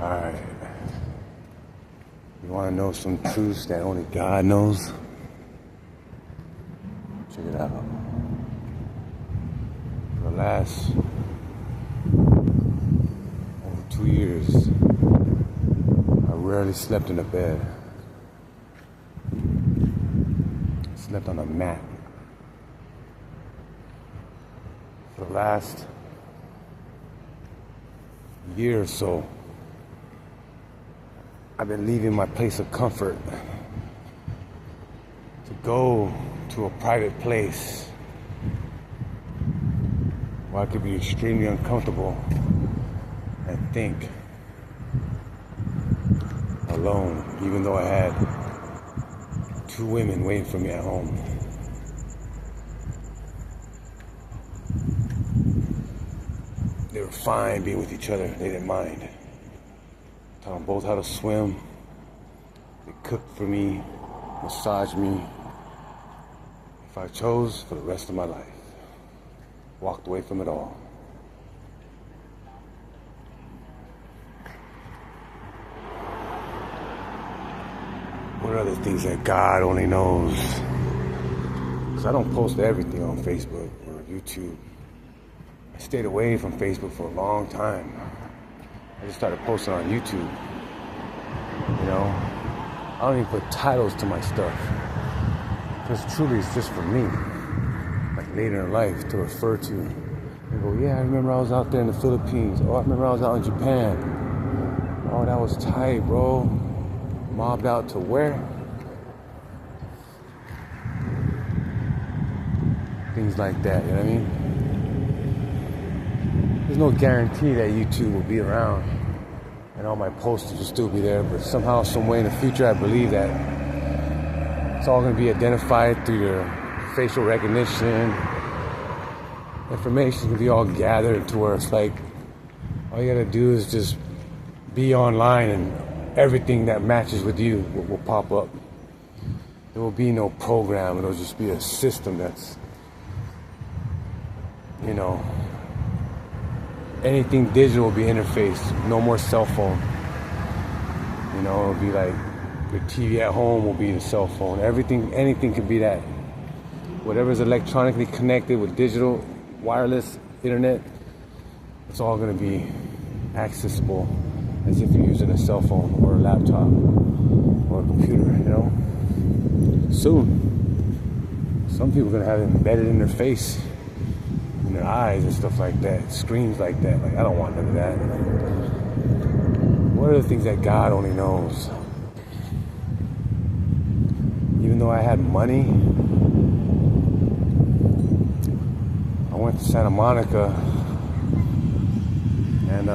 Alright. You want to know some truths that only God knows? Check it out. For the last over 2 years, I rarely slept in a bed. I slept on a mat. For the last year or so, I've been leaving my place of comfort to go to a private place where I could be extremely uncomfortable and think alone, even though I had 2 women waiting for me at home. They were fine being with each other. They didn't mind. Taught them both how to swim. They cooked for me, massaged me. If I chose, for the rest of my life. Walked away from it all. What are the things that God only knows? Because I don't post everything on Facebook or YouTube. I stayed away from Facebook for a long time. I just started posting on YouTube. You know, I don't even put titles to my stuff. Because truly it's just for me. Like later in life to refer to. And go, yeah, I remember I was out there in the Philippines. Oh, I remember I was out in Japan. Oh, that was tight, bro. Mobbed out to where? Things like that, you know what I mean? There's no guarantee that YouTube will be around and all my posts will still be there, but somehow, some way in the future, I believe that it's all going to be identified through your facial recognition. Information can be all gathered to where it's like, all you got to do is just be online and everything that matches with you will pop up. There will be no program. It'll just be a system that's, you know, anything digital will be interfaced. No more cell phone. You know, it'll be like your TV at home will be the cell phone. Everything, anything could be that. Whatever's electronically connected with digital, wireless, internet, it's all going to be accessible as if you're using a cell phone or a laptop or a computer, you know? Soon. Some people are going to have it embedded in their face, in their eyes and stuff like that, screens like that. Like, I don't want none of that. What are the things that God only knows? Even though I had money, I went to Santa Monica and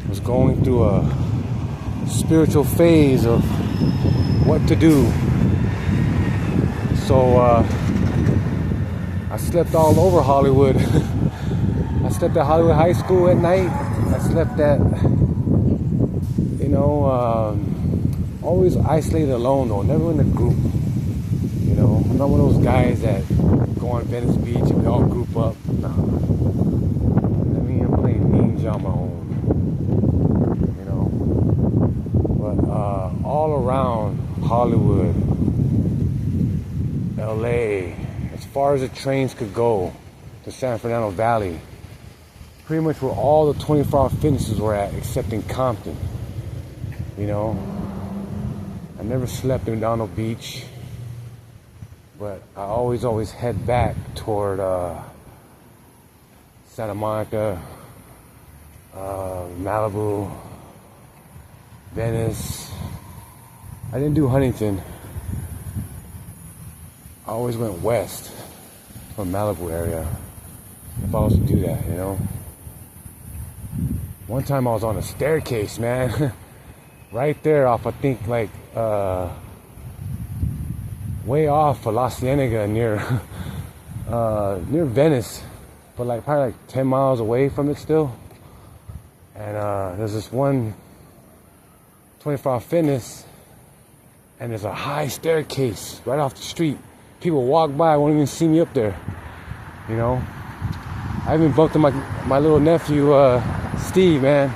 was going through a spiritual phase of what to do. So I slept all over Hollywood. I slept at Hollywood High School at night. I slept at, you know, always isolated alone though, never in a group. You know, I'm not one of those guys that go on Venice Beach and we all group up. No. I mean, I'm playing ninja on my own. You know. But all around Hollywood, LA, as far as the trains could go to San Fernando Valley, pretty much where all the 24-hour fitnesses were at, except in Compton. You know, I never slept down the beach, but I always head back toward Santa Monica, Malibu, Venice. I didn't do Huntington. I always went west from Malibu area if I was to do that, you know. One time I was on a staircase, man, right there off, I think, like, way off of La Cienega near Venice, but like probably like 10 miles away from it still. And there's this one 24-hour fitness, and there's a high staircase right off the street. People walk by, won't even see me up there, you know. I even bumped into my little nephew, Steve, man.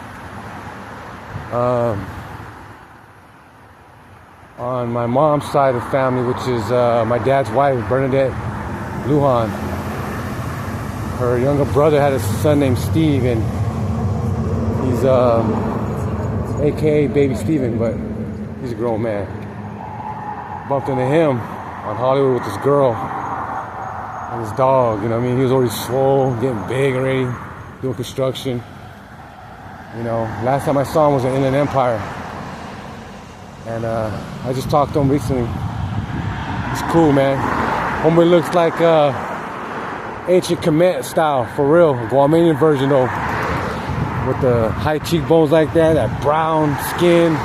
On my mom's side of the family, which is my dad's wife, Bernadette Lujan. Her younger brother had a son named Steve, and he's AKA Baby Steven, but he's a grown man. Bumped into him on Hollywood with this girl and his dog, you know what I mean? He was already swole, getting big already, doing construction. You know, last time I saw him was in Inland Empire. And I just talked to him recently. He's cool, man. Homeboy looks like ancient Kemet style, for real. A Guamanian version though. With the high cheekbones like that brown skin.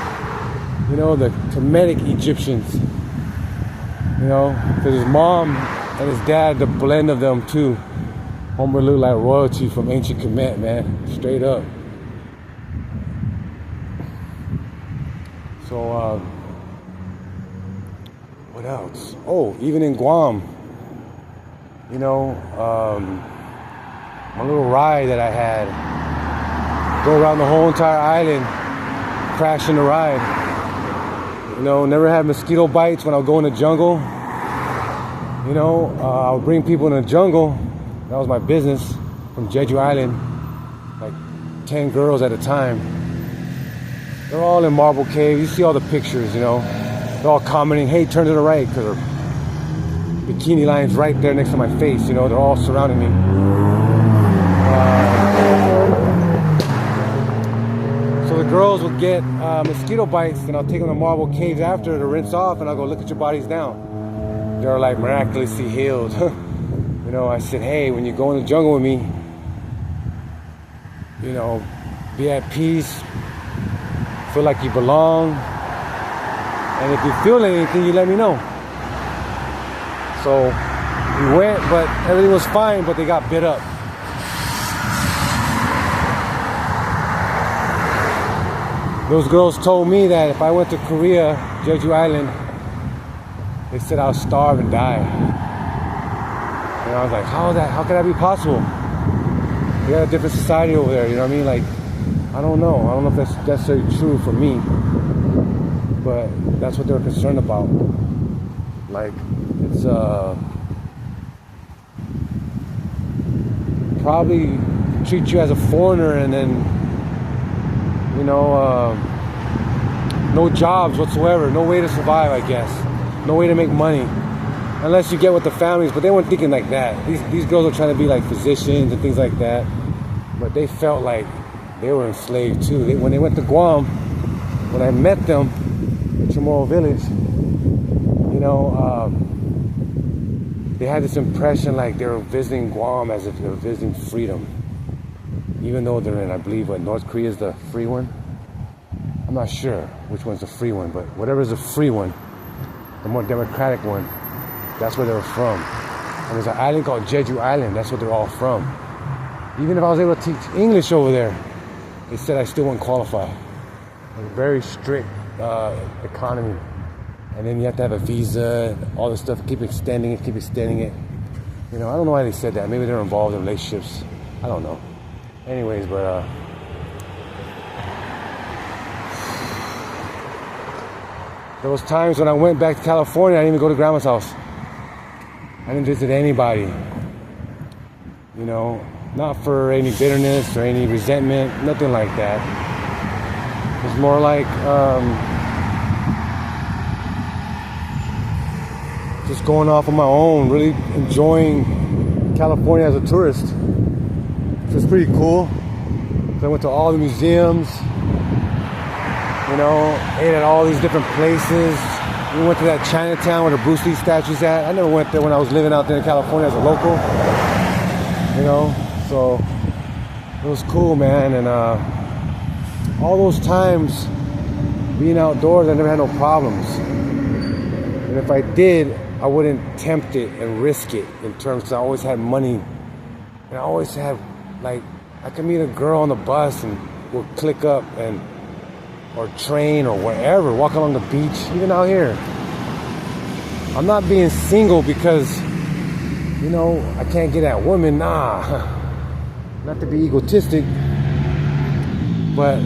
You know, the Kemetic Egyptians. You know, because his mom and his dad, the blend of them too. Homeboy looked like royalty from ancient Kemet, man. Straight up. So, what else? Oh, even in Guam, you know, my little ride that I had, go around the whole entire island, crashing the ride. You know, never had mosquito bites when I would go in the jungle. You know, I would bring people in the jungle. That was my business from Jeju Island, like 10 girls at a time. They're all in Marble Cave. You see all the pictures, you know. They're all commenting, hey, turn to the right, because her bikini line's right there next to my face, you know. They're all surrounding me. So the girls will get mosquito bites, and I'll take them to Marble Caves after to rinse off, and I'll go, look at your bodies now. They're like miraculously healed. You know, I said, hey, when you go in the jungle with me, you know, be at peace. Feel like you belong, and if you feel anything, you let me know. So we went, but everything was fine, but they got bit up. Those girls told me that if I went to Korea, Jeju Island, they said I'll starve and die. And I was like, how could that be possible? We got a different society over there, you know what I mean? Like, I don't know. I don't know if that's necessarily true for me, but that's what they're concerned about. Like, it's probably treat you as a foreigner, and then, you know, no jobs whatsoever, no way to survive, I guess, no way to make money, unless you get with the families. But they weren't thinking like that. These girls are trying to be like physicians and things like that, but they felt like they were enslaved too. When they went to Guam, when I met them at Chamorro Village, you know, they had this impression like they were visiting Guam as if they were visiting freedom. Even though they're in, I believe, what, North Korea is the free one? I'm not sure which one's the free one, but whatever is the free one, the more democratic one, that's where they were from. And there's an island called Jeju Island, that's where they're all from. Even if I was able to teach English over there, they said I still wouldn't qualify. A very strict economy. And then you have to have a visa, all this stuff, keep extending it. You know, I don't know why they said that. Maybe they're involved in relationships. I don't know. Anyways, but there was times when I went back to California, I didn't even go to grandma's house. I didn't visit anybody. You know, not for any bitterness or any resentment, nothing like that. It's more like just going off on my own, really enjoying California as a tourist. So it's pretty cool. So I went to all the museums, you know, ate at all these different places. We went to that Chinatown where the Bruce Lee statue's at. I never went there when I was living out there in California as a local, you know. So it was cool, man. And all those times being outdoors, I never had no problems. And if I did, I wouldn't tempt it and risk it in terms, I always had money. And I always had, like, I could meet a girl on the bus and we'll click up, and or train or wherever, walk along the beach, even out here. I'm not being single because, you know, I can't get at women, nah. Not to be egotistic, but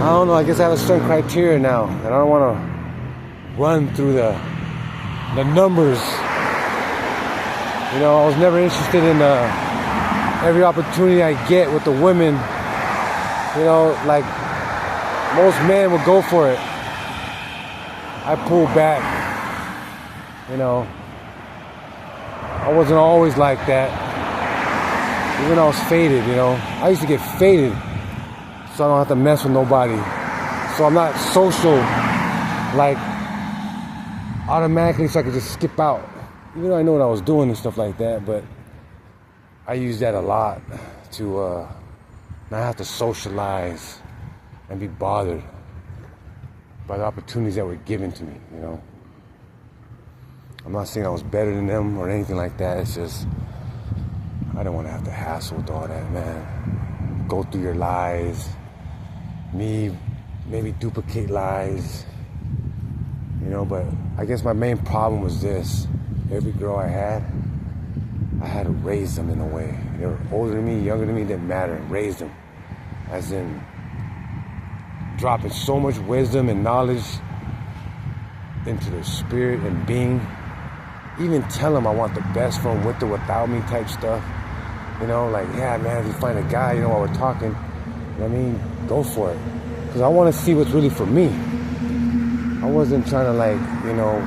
I don't know, I guess I have a certain criteria now, and I don't want to run through the numbers. You know, I was never interested in every opportunity I get with the women. You know, like most men would go for it. I pulled back. You know, I wasn't always like that. Even when I was faded, you know. I used to get faded so I don't have to mess with nobody. So I'm not social, like, automatically so I could just skip out. Even though I know what I was doing and stuff like that, but I use that a lot to not have to socialize and be bothered by the opportunities that were given to me, you know. I'm not saying I was better than them or anything like that. It's just, I don't want to have to hassle with all that, man. Go through your lies. Me, maybe duplicate lies. You know, but I guess my main problem was this. Every girl I had to raise them in a way. They were older than me, younger than me, didn't matter. Raise them. As in, dropping so much wisdom and knowledge into their spirit and being. Even tell them I want the best for them with or without me type stuff. You know, like, yeah, man, if you find a guy, you know, while we're talking, you know what I mean, go for it. Because I want to see what's really for me. I wasn't trying to, like, you know,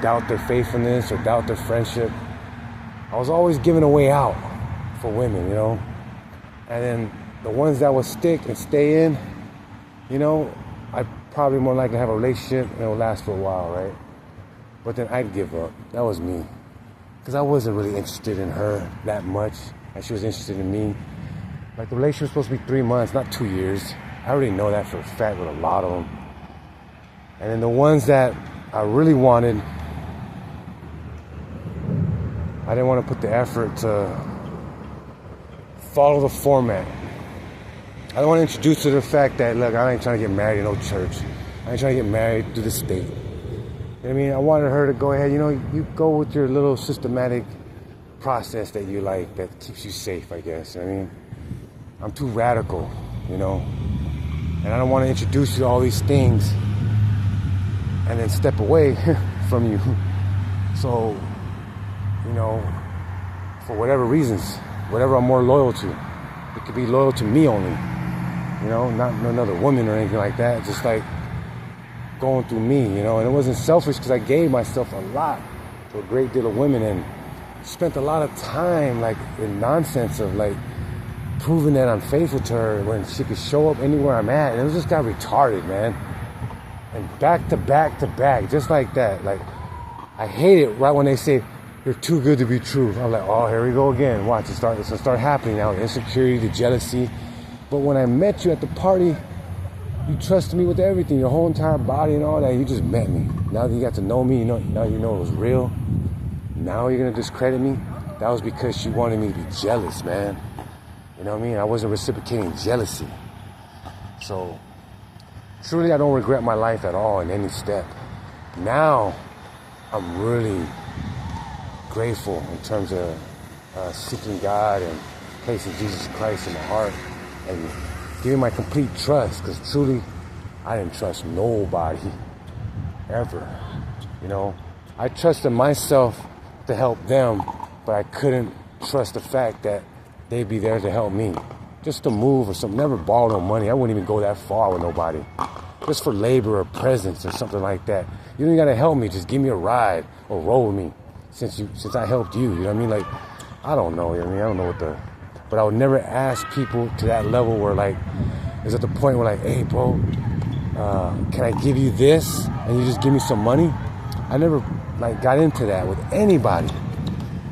doubt their faithfulness or doubt their friendship. I was always giving a way out for women, you know. And then the ones that would stick and stay in, you know, I'd probably more likely have a relationship and it would last for a while, right? But then I'd give up. That was me. Because I wasn't really interested in her that much. And she was interested in me. Like, the relationship was supposed to be 3 months, not 2 years. I already know that for a fact with a lot of them. And then the ones that I really wanted, I didn't want to put the effort to follow the format. I don't want to introduce her to the fact that, look, I ain't trying to get married in no church. I ain't trying to get married through the state. You know what I mean? I wanted her to go ahead, you know, you go with your little systematic process that you like, that keeps you safe, I guess. You know what I mean? I'm too radical, you know? And I don't want to introduce you to all these things and then step away from you. So, you know, for whatever reasons, whatever I'm more loyal to. It could be loyal to me only, you know, not another woman or anything like that. Just like going through me, you know. And it wasn't selfish because I gave myself a lot to a great deal of women and spent a lot of time, like, in nonsense of, like, proving that I'm faithful to her when she could show up anywhere I'm at. And it just got retarded, man. And back to back to back, just like that. Like, I hate it right when they say, you're too good to be true. I'm like, oh, here we go again. Watch, it's going to start happening now. Insecurity, the jealousy. But when I met you at the party, you trusted me with everything, your whole entire body and all that. You just met me. Now that you got to know me, now you know it was real. Now you're going to discredit me? That was because she wanted me to be jealous, man. You know what I mean? I wasn't reciprocating jealousy. So, truly, I don't regret my life at all in any step. Now, I'm really grateful in terms of seeking God and placing Jesus Christ in my heart and giving my complete trust, because truly, I didn't trust nobody ever. You know, I trusted myself to help them, but I couldn't trust the fact that they'd be there to help me. Just to move or something. Never borrow no money. I wouldn't even go that far with nobody. Just for labor or presence or something like that. You don't gotta help me. Just give me a ride or roll with me since I helped you. You know what I mean? Like, I don't know. You know what I mean? I don't know but I would never ask people to that level where, like, it's at the point where, like, hey, bro, can I give you this and you just give me some money? I never, like, got into that with anybody.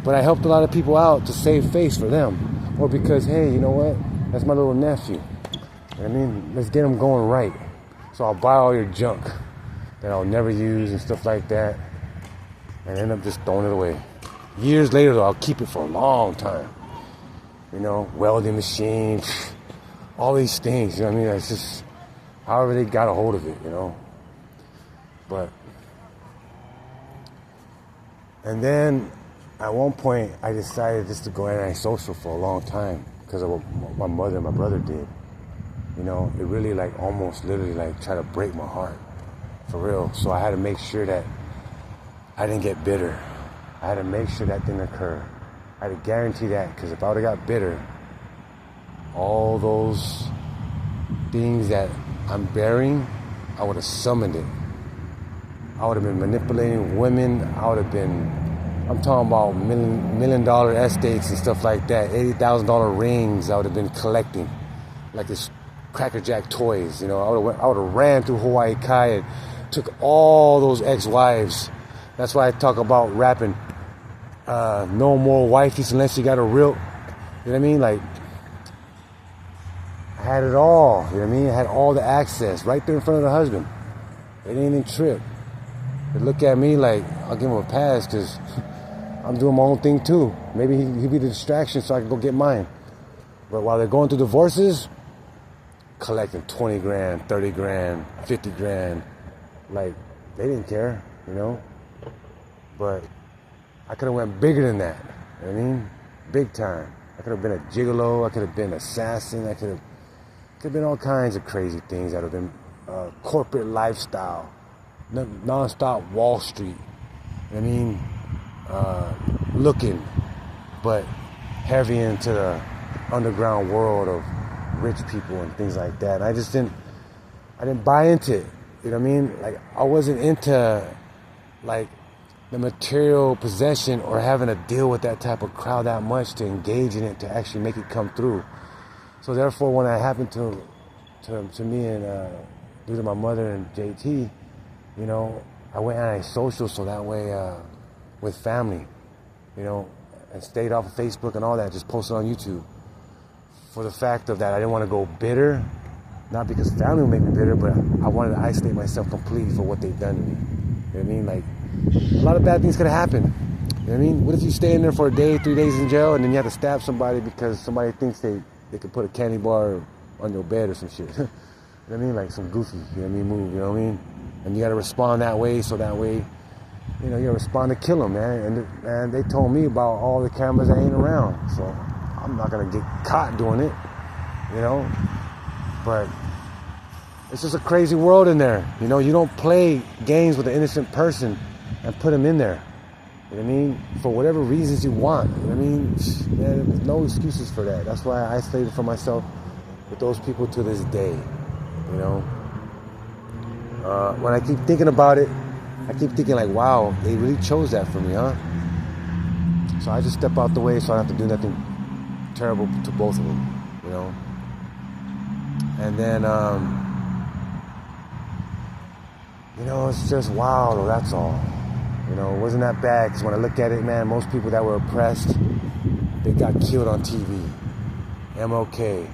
But I helped a lot of people out to save face for them. Or because, hey, you know what? That's my little nephew. You know what I mean? Let's get him going right. So I'll buy all your junk that I'll never use and stuff like that. And end up just throwing it away. Years later, though, I'll keep it for a long time. You know, welding machine, all these things. You know what I mean? It's just however they got a hold of it, you know. But, and then at one point, I decided just to go antisocial for a long time because of what my mother and my brother did. You know, it really like almost literally like try to break my heart, for real. So I had to make sure that I didn't get bitter. I had to make sure that didn't occur. I had to guarantee that, because if I would have got bitter, all those things that I'm bearing, I would have summoned it. I would have been manipulating women. I would have been, I'm talking about million dollar estates and stuff like that, $80,000 rings I would have been collecting, like it's Cracker Jack toys, you know. I would have ran through Hawaii Kai and took all those ex-wives. That's why I talk about rapping, no more wifeys unless you got a real, you know what I mean? Like, I had it all, you know what I mean? I had all the access right there in front of the husband. They didn't even trip. They look at me like, I'll give him a pass because I'm doing my own thing too. Maybe he'll be the distraction so I can go get mine. But while they're going through divorces, collecting 20 grand, 30 grand, 50 grand, like, they didn't care, you know? But I could have went bigger than that, you know what I mean? Big time. I could have been a gigolo, I could have been an assassin, I could have been all kinds of crazy things. That would have been corporate lifestyle, non-stop Wall Street, you know what I mean? Looking, but heavy into the underground world of rich people and things like that. And I didn't buy into it, you know what I mean? Like, I wasn't into, like, the material possession or having to deal with that type of crowd that much to engage in it, to actually make it come through. So therefore, when it happened to me and due to my mother and JT, you know, I went antisocial so that way with family, you know, and stayed off of Facebook and all that, just posted on YouTube. For the fact of that, I didn't want to go bitter, not because family would make me bitter, but I wanted to isolate myself completely for what they've done to me. You know what I mean? Like, a lot of bad things could have happened. You know what I mean? What if you stay in there for a day, 3 days in jail, and then you have to stab somebody because somebody thinks they could put a candy bar on your bed or some shit? You know what I mean? Like some goofy, you know what I mean, move, you know what I mean? And you got to respond that way, so that way, you know, you got to respond to kill them, man. And they told me about all the cameras that ain't around, so I'm not going to get caught doing it, you know? But it's just a crazy world in there. You know, you don't play games with an innocent person and put them in there. You know what I mean? For whatever reasons you want. You know what I mean? Man, there's no excuses for that. That's why I isolated from myself with those people to this day. You know? When I keep thinking about it, I keep thinking like, wow, they really chose that for me, huh? So I just step out the way so I don't have to do nothing terrible to both of them, you know? And then, you know, it's just wild, that's all. You know, it wasn't that bad, because when I look at it, man, most people that were oppressed, they got killed on TV. MLK,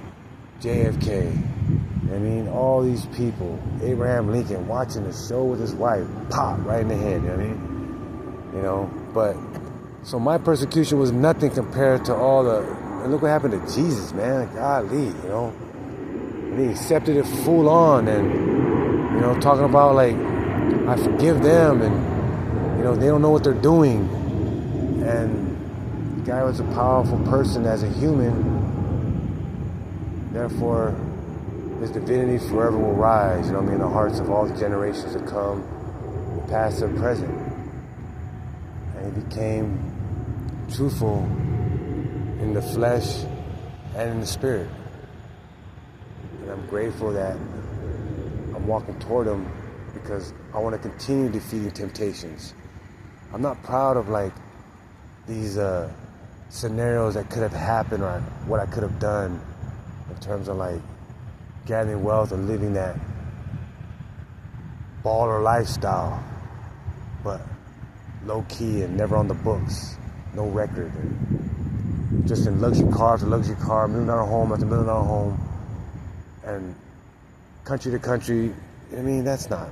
JFK, you know what I mean? All these people, Abraham Lincoln watching the show with his wife, pop right in the head, you know what I mean? You know, but, so my persecution was nothing compared to all the, and look what happened to Jesus, man, golly, you know? And he accepted it full on, and, you know, talking about like, I forgive them, and, you know, they don't know what they're doing. And the guy was a powerful person as a human. Therefore, his divinity forever will rise, you know what I mean, in the hearts of all the generations to come, past and present. And he became truthful in the flesh and in the spirit. And I'm grateful that I'm walking toward him, because I want to continue defeating temptations. I'm not proud of like these scenarios that could have happened or what I could have done in terms of like gathering wealth and living that baller lifestyle, but low key and never on the books, no record, and just in luxury car after luxury car, $1 million home after $1 million home, and country to country. I mean, that's not,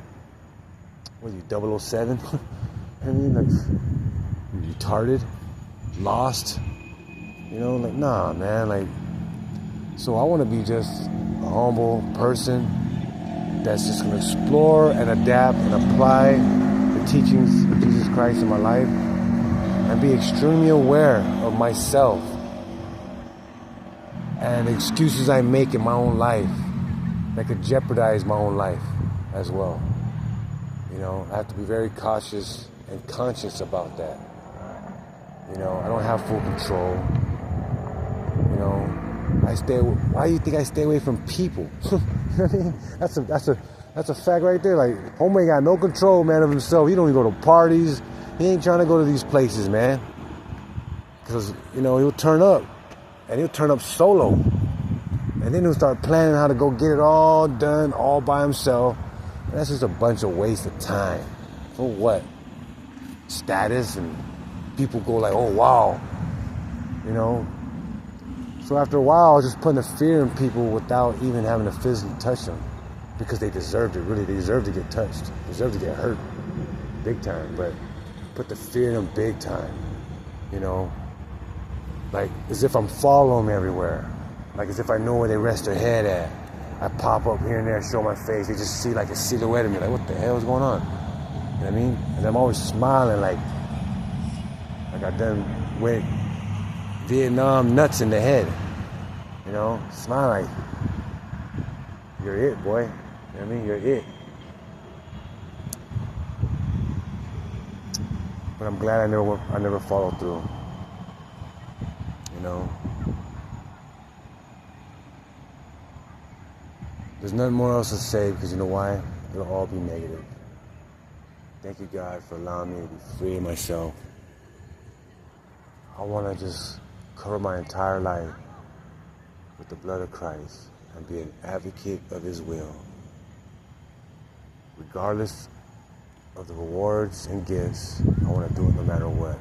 what are you, 007? I mean, like, retarded, lost, you know, like, nah, man, like, so I want to be just a humble person that's just going to explore and adapt and apply the teachings of Jesus Christ in my life, and be extremely aware of myself and the excuses I make in my own life, that could jeopardize my own life as well. You know, I have to be very cautious and conscious about that. You know, I don't have full control. You know, why do you think I stay away from people? You know what I mean? That's a fact right there. Like, homie ain't got no control, man, of himself. He don't even go to parties. He ain't trying to go to these places, man. Because, you know, he'll turn up. And he'll turn up solo. And then he'll start planning how to go get it all done all by himself. And that's just a bunch of waste of time. For what? Status, and people go like, oh, wow. You know? So after a while, I was just putting a fear in people without even having to physically touch them. Because they deserved it, really. They deserve to get touched. They deserve to get hurt. Big time. But put the fear in them big time. You know? Like, as if I'm following them everywhere. Like, as if I know where they rest their head at. I pop up here and there, show my face. They just see like a silhouette of me. Like, what the hell is going on? You know what I mean? And I'm always smiling like I done went Vietnam nuts in the head. You know? Smile like, you're it, boy. You know what I mean? You're it. But I'm glad I never followed through. You know? There's nothing more else to say, because you know why? It'll all be negative. Thank you, God, for allowing me to be free of myself. I want to just cover my entire life with the blood of Christ and be an advocate of His will. Regardless of the rewards and gifts, I want to do it no matter what.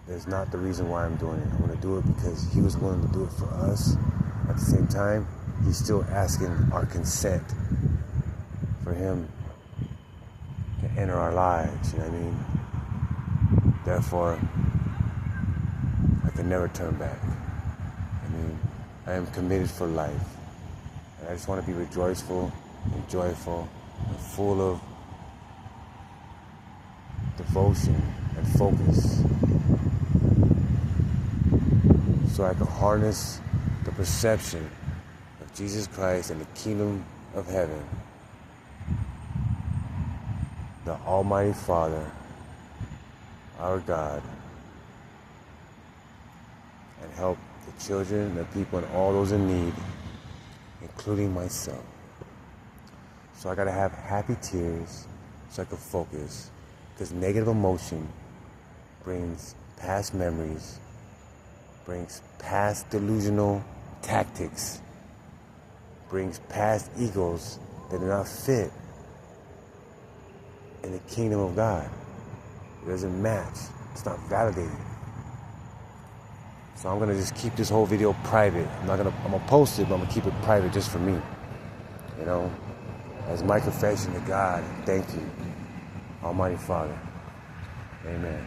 That's not the reason why I'm doing it. I want to do it because He was willing to do it for us. At the same time, He's still asking our consent for Him to enter our lives, you know what I mean? Therefore, I can never turn back. I mean, I am committed for life. And I just want to be rejoiceful and joyful and full of devotion and focus, so I can harness the perception of Jesus Christ and the kingdom of heaven, the Almighty Father, our God, and help the children, the people, and all those in need, including myself. So I gotta have happy tears so I can focus, because negative emotion brings past memories, brings past delusional tactics, brings past egos that do not fit in the kingdom of God. It doesn't match. It's not validated. So I'm gonna just keep this whole video private. I'm gonna post it, but I'm gonna keep it private just for me. You know, as my confession to God. Thank you, Almighty Father. Amen.